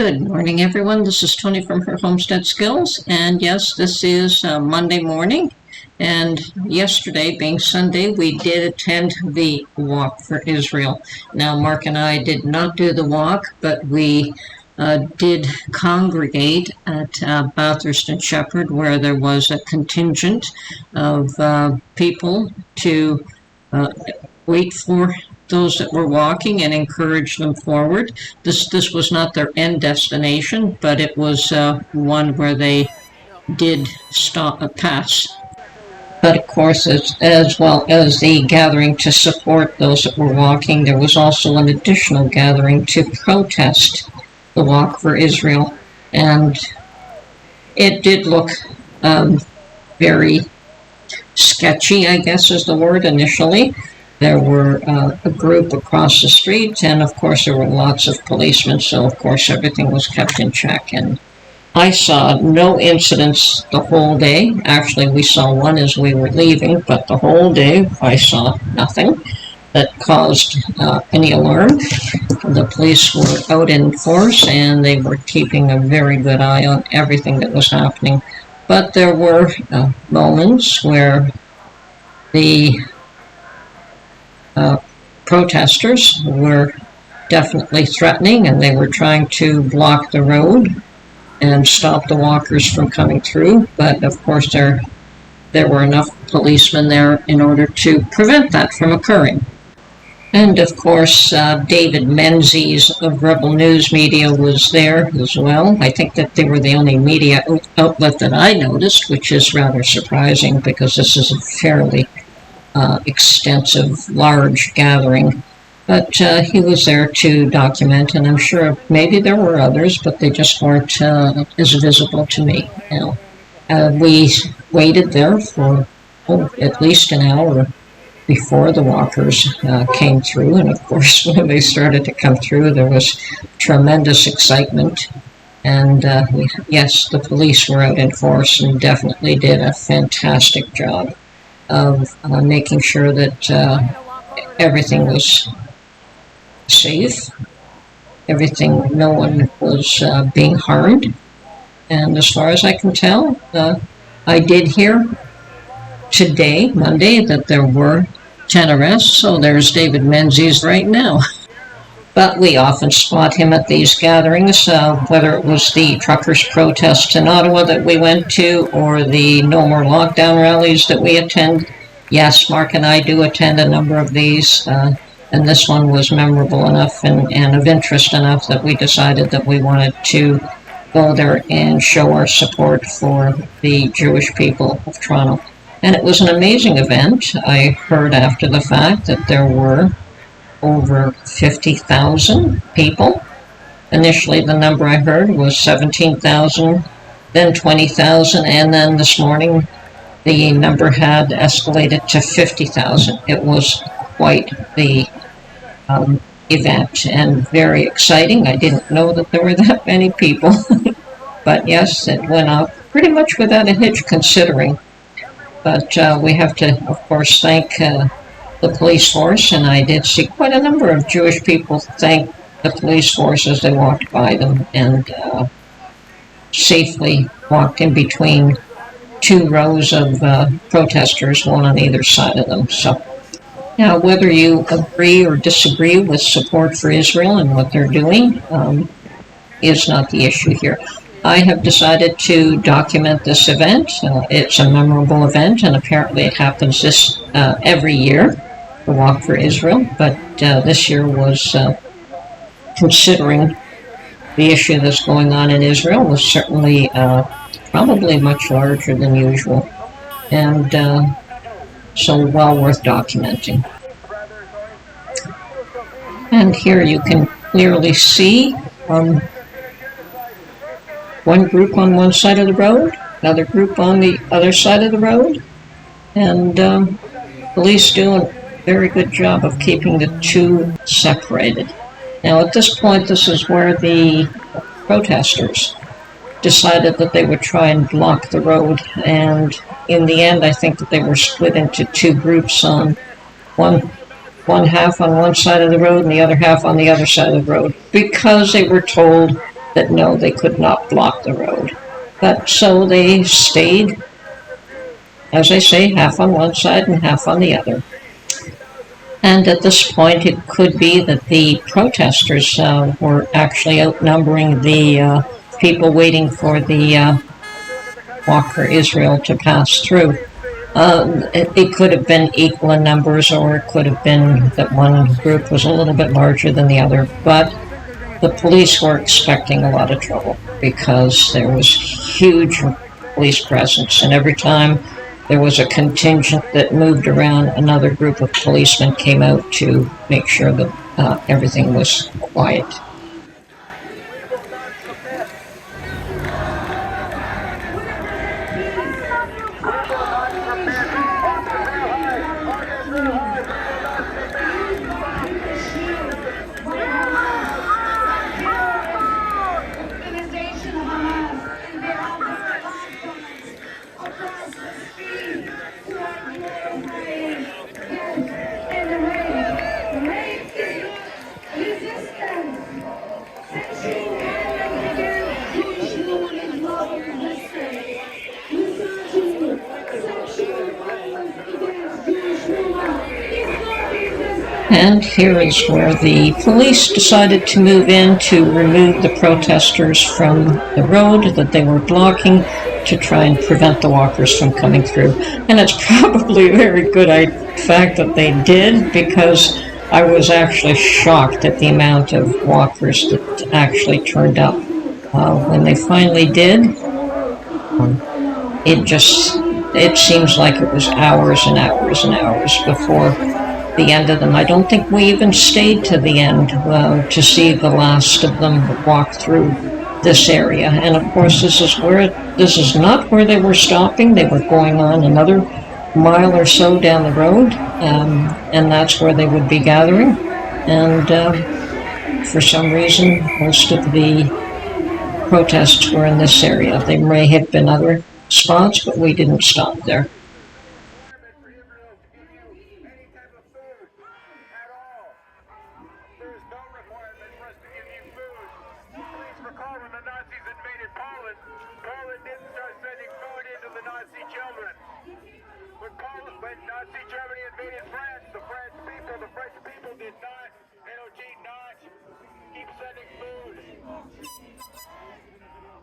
Good morning, everyone. This is Tony from her Homestead Skills, and yes, this is Monday morning, and yesterday, being Sunday, we did attend the Walk for Israel. Now, Mark and I did not do the walk, but we did congregate at Bathurst and Shepherd, where there was a contingent of people to wait for those that were walking and encourage them forward. This was not their end destination, but it was one where they did pass. But of course, as well as the gathering to support those that were walking, there was also an additional gathering to protest the Walk for Israel. And it did look very sketchy, I guess is the word initially. There were a group across the street, and of course there were lots of policemen, so of course everything was kept in check. And I saw no incidents the whole day. Actually, we saw one as we were leaving, but the whole day I saw nothing that caused any alarm. The police were out in force, and they were keeping a very good eye on everything that was happening. But there were moments where the protesters were definitely threatening, and they were trying to block the road and stop the walkers from coming through. But of course there were enough policemen there in order to prevent that from occurring. And of course David Menzies of Rebel News Media was there as well. I think that they were the only media outlet that I noticed, which is rather surprising because this is a fairly extensive, large gathering. But he was there to document, and I'm sure maybe there were others, but they just weren't as visible to me. We waited there for at least an hour before the walkers came through, and of course when they started to come through there was tremendous excitement. And yes, the police were out in force and definitely did a fantastic job of making sure that everything was safe, no one was being harmed. And as far as I can tell, I did hear today, Monday, that there were 10 arrests, so there's David Menzies right now. But we often spot him at these gatherings, whether it was the truckers' protests in Ottawa that we went to or the No More Lockdown rallies that we attend. Yes, Mark and I do attend a number of these, and this one was memorable enough and of interest enough that we decided that we wanted to go there and show our support for the Jewish people of Toronto. And it was an amazing event. I heard after the fact that there were over 50,000 people. Initially, the number I heard was 17,000, then 20,000, and then this morning the number had escalated to 50,000. It was quite the event and very exciting. I didn't know that there were that many people, but yes, it went off pretty much without a hitch considering. But we have to, of course, thank the police force, and I did see quite a number of Jewish people thank the police force as they walked by them and safely walked in between two rows of protesters, one on either side of them. So now, whether you agree or disagree with support for Israel and what they're doing is not the issue here. I have decided to document this event. It's a memorable event, and apparently it happens every year, the Walk for Israel, but this year was, considering the issue that's going on in Israel, was certainly probably much larger than usual, and so well worth documenting. And here you can clearly see one group on one side of the road, another group on the other side of the road, and police do a very good job of keeping the two separated. Now at this point, this is where the protesters decided that they would try and block the road, and in the end I think that they were split into two groups, on one half on one side of the road and the other half on the other side of the road, because they were told that no, they could not block the road. But so they stayed, as I say, half on one side and half on the other. And at this point, it could be that the protesters were actually outnumbering the people waiting for the Walker Israel to pass through. It could have been equal in numbers, or it could have been that one group was a little bit larger than the other. But the police were expecting a lot of trouble because there was huge police presence, and every time there was a contingent that moved around, another group of policemen came out to make sure that everything was quiet. And here is where the police decided to move in to remove the protesters from the road that they were blocking to try and prevent the walkers from coming through. And it's probably a very good fact that they did, because I was actually shocked at the amount of walkers that actually turned up. When they finally did, it seems like it was hours and hours and hours before the end of them. I don't think we even stayed to the end to see the last of them walk through this area. And of course, this is not where they were stopping. They were going on another mile or so down the road, and that's where they would be gathering. And for some reason, most of the protests were in this area. They may have been other spots, but we didn't stop there. When Nazi Germany invaded France, the French people did not, not keep sending food.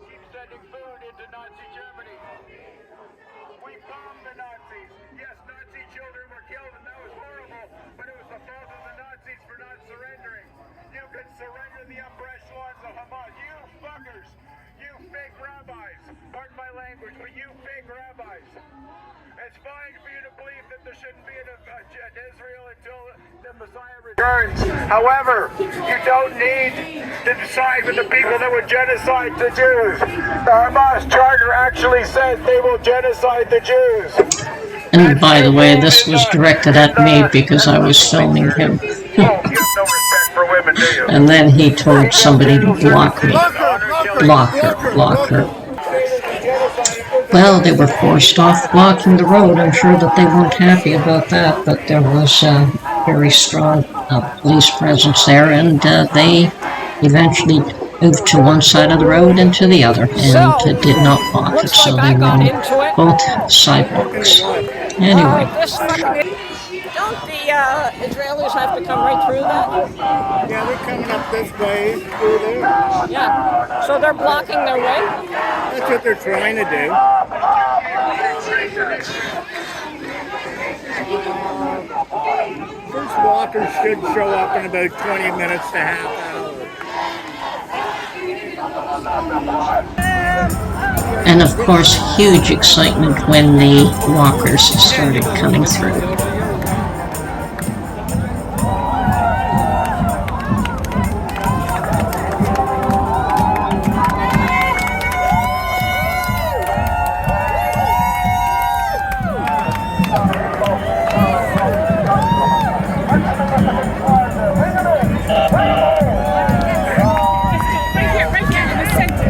Keep sending food into Nazi Germany. We bombed the Nazis. Yes, Nazi children were killed, and that was horrible, but it was the fault of the Nazis for not surrendering. You can surrender the upper echelons of Hamas. You fuckers, you fake rabbis. Pardon my language, but you fake rabbis. It's fine for you to believe that there shouldn't be an Israel until the Messiah returns. However, you don't need to decide with the people that would genocide the Jews. The Hamas charter actually says they will genocide the Jews. And by the way, this was directed at me because I was filming him. You have no respect for women, do you? And then he told somebody to block me. Block her. Well, they were forced off blocking the road. I'm sure that they weren't happy about that, but there was a very strong police presence there, and they eventually moved to one side of the road and to the other, and did not block it, so they were on both sidewalks. Anyway. Don't the Israelis have to come right through that? Yeah, they're coming up this way, through there. Yeah, so they're blocking their way? That's what they're trying to do. First walkers should show up in about 20 minutes to half hour. And of course, huge excitement when the walkers started coming through. Right here in the center.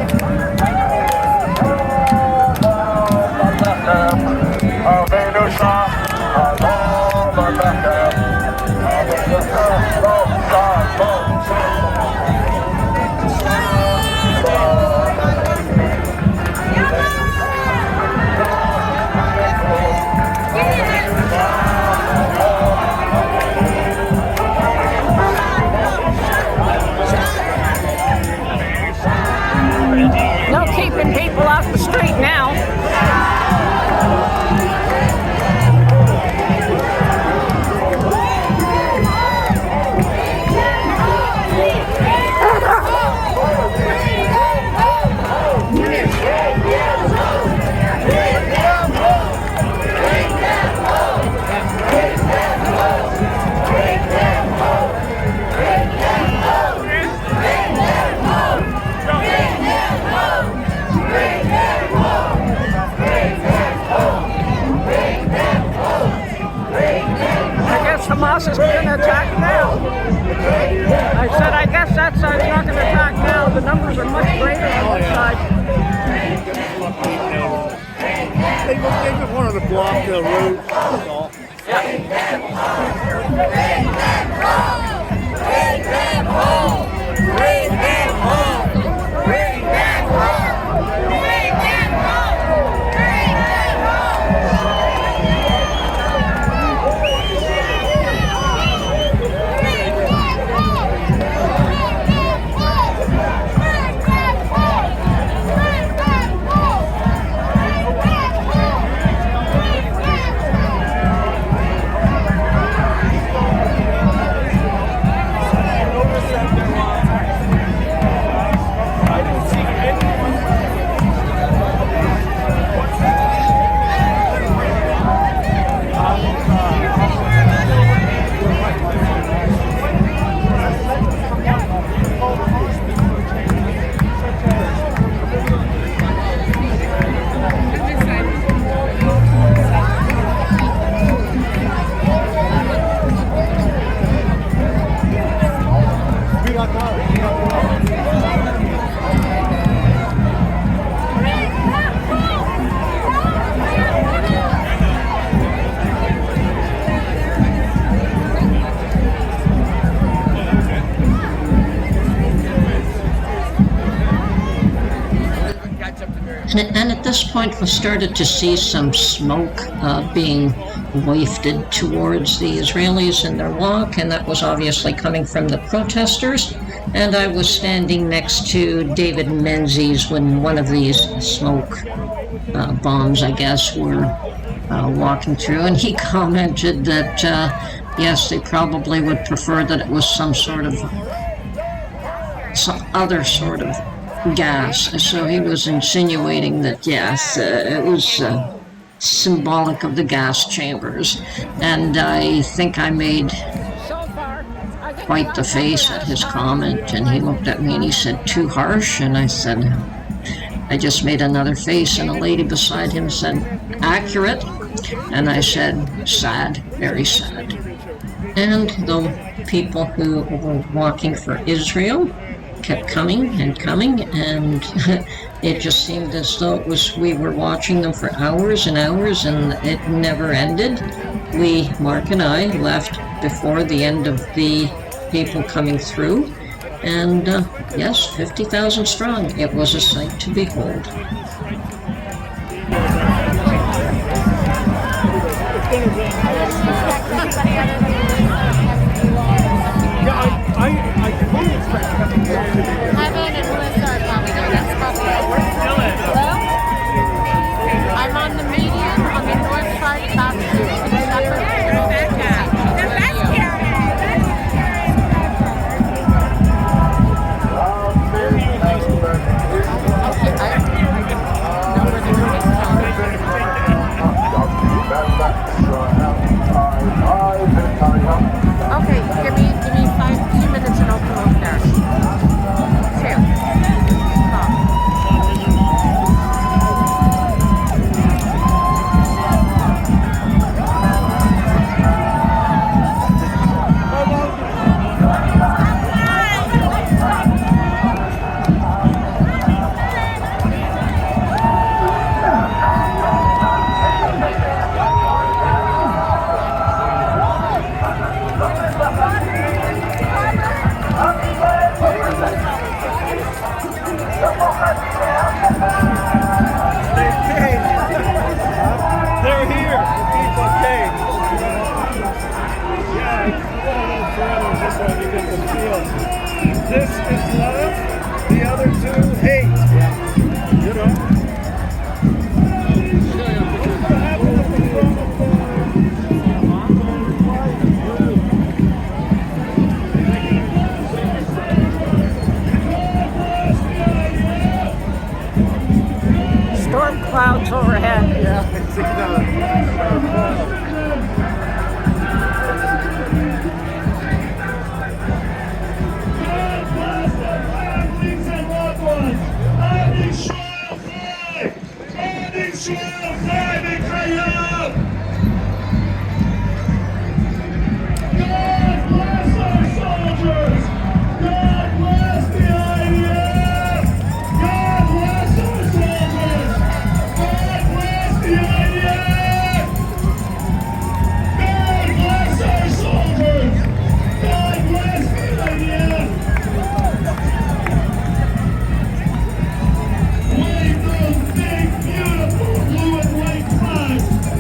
keeping people off the street now. Hamas is going to attack now. I said, I guess that side's not going to attack now. The numbers are much greater on this side. They just wanted to block the road. That's all. Bring them home! Bring them home! Bring them home! Bring them home! Bring them home! Bring them And at this point, we started to see some smoke being wafted towards the Israelis in their walk, and that was obviously coming from the protesters. And I was standing next to David Menzies when one of these smoke bombs, I guess, were walking through, and he commented that, yes, they probably would prefer that it was some other sort of gas. So he was insinuating that, yes, it was symbolic of the gas chambers. And I think I made quite the face at his comment, and he looked at me and he said, "Too harsh?" And I said, I just made another face, and a lady beside him said, "Accurate." And I said, "Sad, very sad." And the people who were walking for Israel kept coming and coming, and it just seemed as though we were watching them for hours and hours, and it never ended. Mark and I, left before the end of the people coming through, and yes, 50,000 strong. It was a sight to behold. Kevin and Melissa are probably there. That's probably it. Hello? I'm on the median on the north side about to Okay, give me 2 minutes and I'll come up there. Here. Storm clouds overhead. Wave those big, beautiful blue and white flags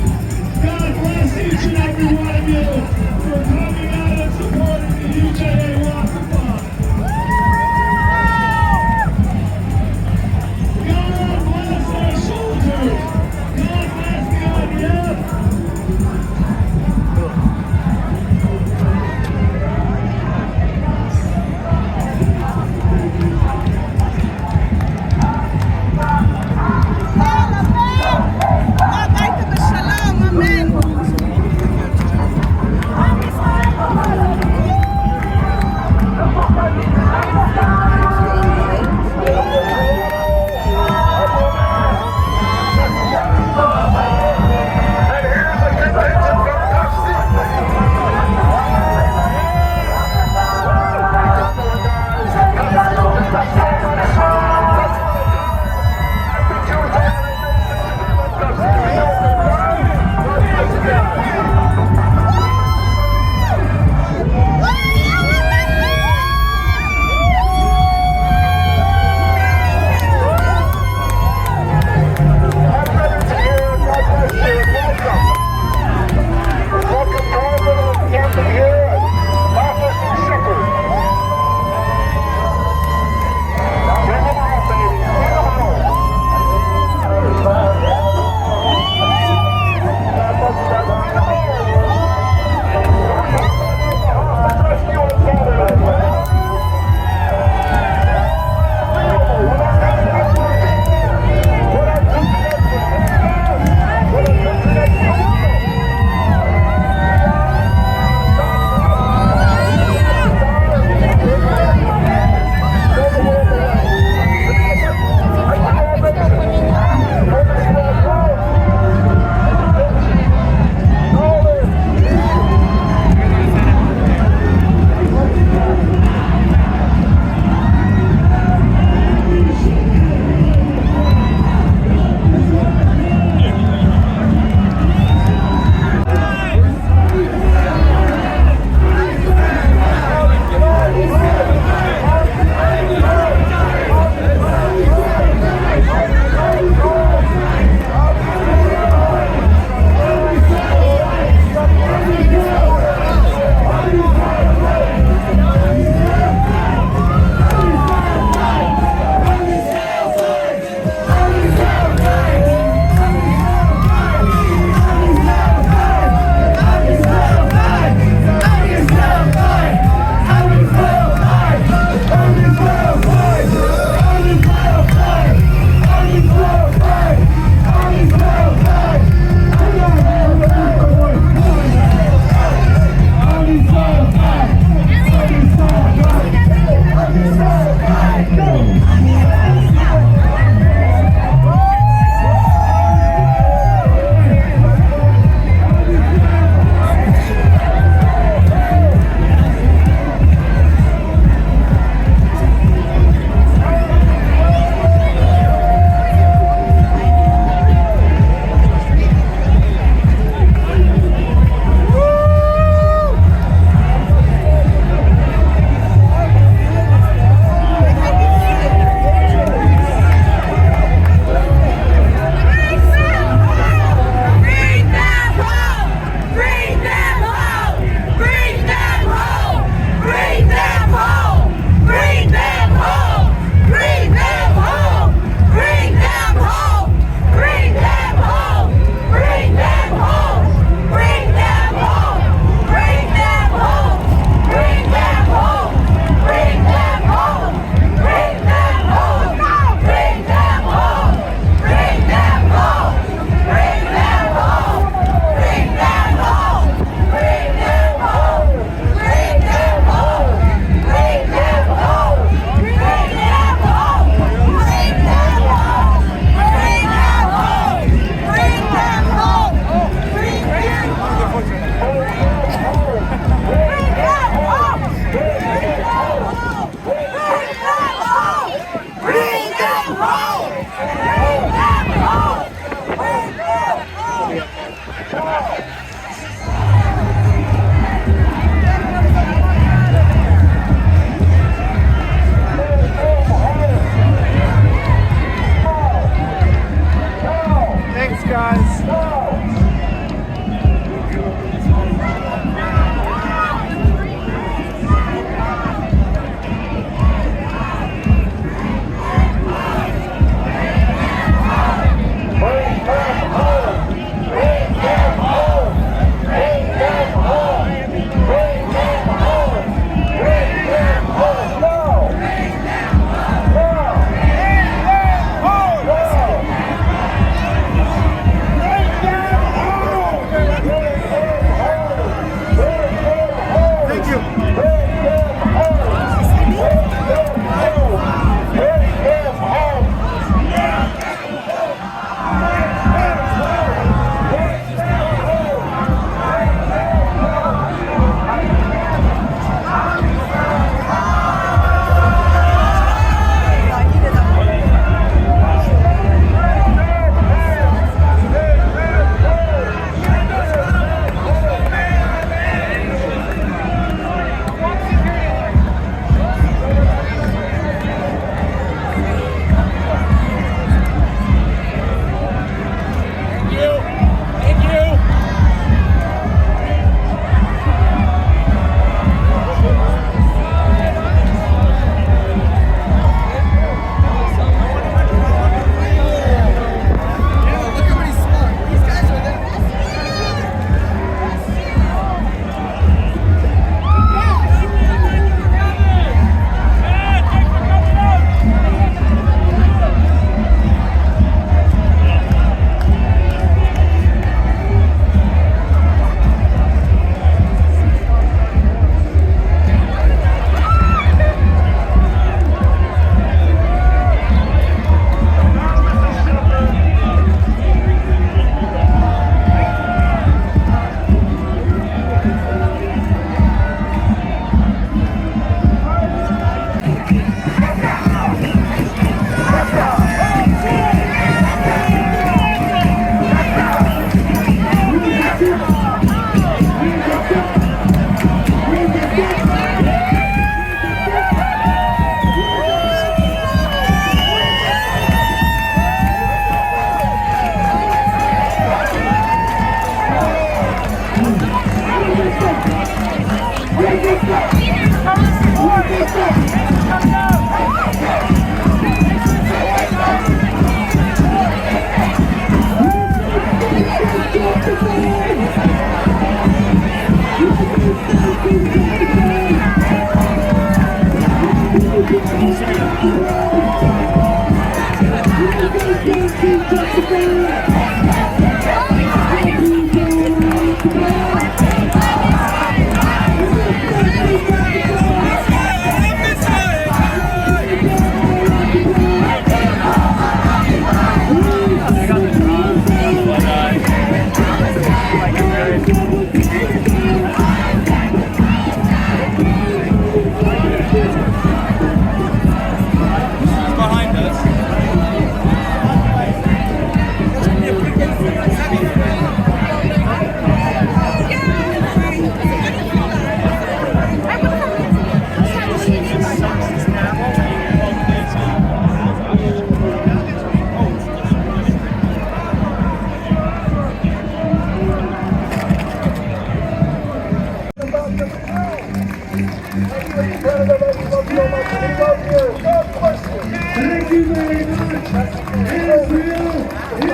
Thank you very much.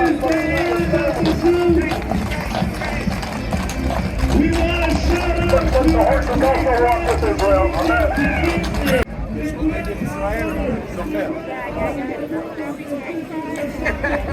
Israel is the pursuit. We want to shout out to The horse is also walk with Israel. Amen.